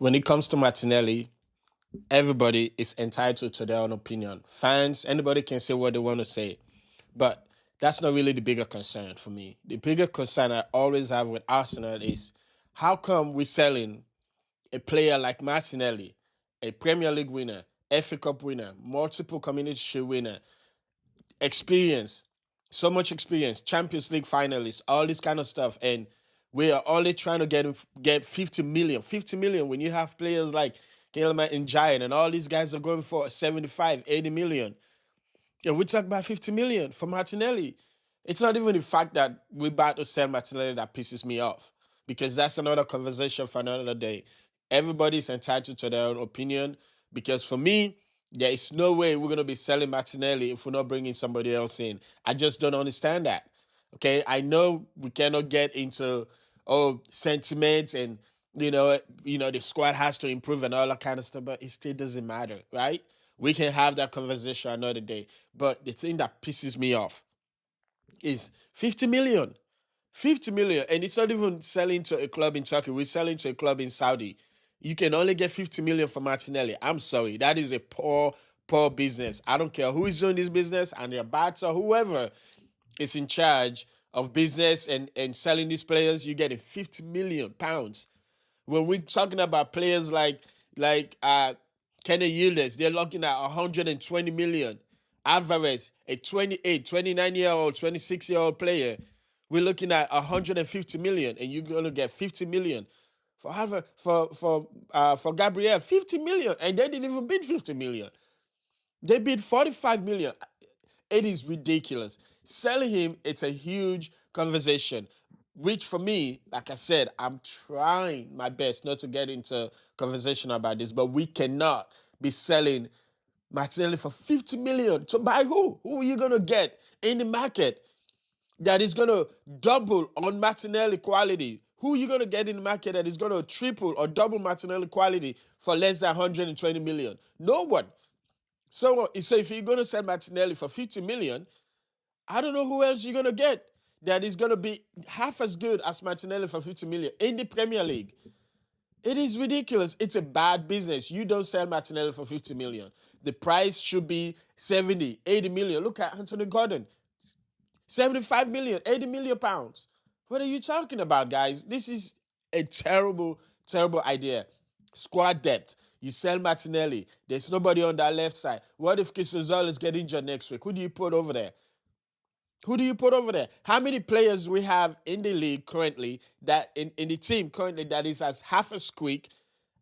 when it comes to Martinelli, everybody is entitled to their own opinion. Fans, anybody can say what they want to say. But that's not really the bigger concern for me. The bigger concern I always have with Arsenal is how come we're selling a player like Martinelli, a Premier League winner, FA Cup winner, multiple Community Shield winner, experience, so much experience, Champions League finalists, all this kind of stuff, and we are only trying to get 50 million. 50 million when you have players like Gabriel and Giant and all these guys are going for 75, 80 million. Yeah, we talk about 50 million for Martinelli. It's not even the fact that we're about to sell Martinelli that pisses me off, because that's another conversation for another day. Everybody's entitled to their own opinion, because for me, there is no way we're going to be selling Martinelli if we're not bringing somebody else in. I just don't understand that. Okay, I know we cannot get into sentiments and the squad has to improve and all that kind of stuff, but it still doesn't matter, right? We can have that conversation another day. But the thing that pisses me off is 50 million. 50 million. And it's not even selling to a club in Turkey. We're selling to a club in Saudi. You can only get 50 million for Martinelli. I'm sorry. That is a poor business. I don't care who is doing this business, and their bats or whoever is in charge of business and selling these players. You're getting 50 million pounds. When we're talking about players like Kenny Yildiz, they're looking at 120 million. Alvarez, a 28, 29-year-old, 26-year-old player, we're looking at 150 million, and you're going to get 50 million. For Gabriel, 50 million, and they didn't even bid 50 million. They bid 45 million. It is ridiculous. Selling him, it's a huge conversation, which for me, like I said, I'm trying my best not to get into conversation about this, but we cannot be selling Martinelli for 50 million. To buy who? Who are you going to get in the market that is going to double on Martinelli quality? Who are you going to get in the market that is going to triple or double Martinelli quality for less than 120 million? No one. So if you're going to sell Martinelli for 50 million, I don't know who else you're going to get that is going to be half as good as Martinelli for 50 million in the Premier League. It is ridiculous. It's a bad business. You don't sell Martinelli for 50 million. The price should be 70, 80 million. Look at Anthony Gordon. 75 million, 80 million pounds. What are you talking about, guys? This is a terrible, terrible idea. Squad depth. You sell Martinelli. There's nobody on that left side. What if Kisuzal get injured next week? Who do you put over there? Who do you put over there? How many players we have in the league currently, that in the team currently, that is as half a squeak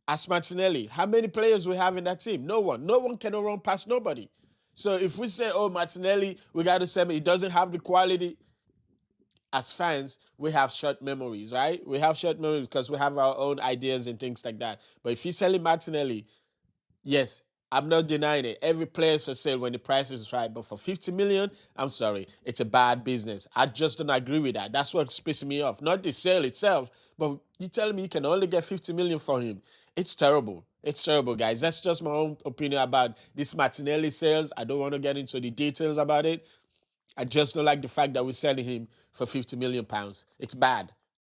as Martinelli? How many players we have in that team? No one. No one can run past nobody. So if we say, Martinelli, we got to say he doesn't have the quality, as fans, we have short memories, right? We have short memories because we have our own ideas and things like that. But if you're selling Martinelli, yes, I'm not denying it. Every player is for sale when the price is right. But for 50 million, I'm sorry, it's a bad business. I just don't agree with that. That's what's pissing me off. Not the sale itself, but you telling me you can only get 50 million for him. It's terrible. It's terrible, guys. That's just my own opinion about this Martinelli sales. I don't want to get into the details about it. I just don't like the fact that we're selling him for 50 million pounds. It's bad.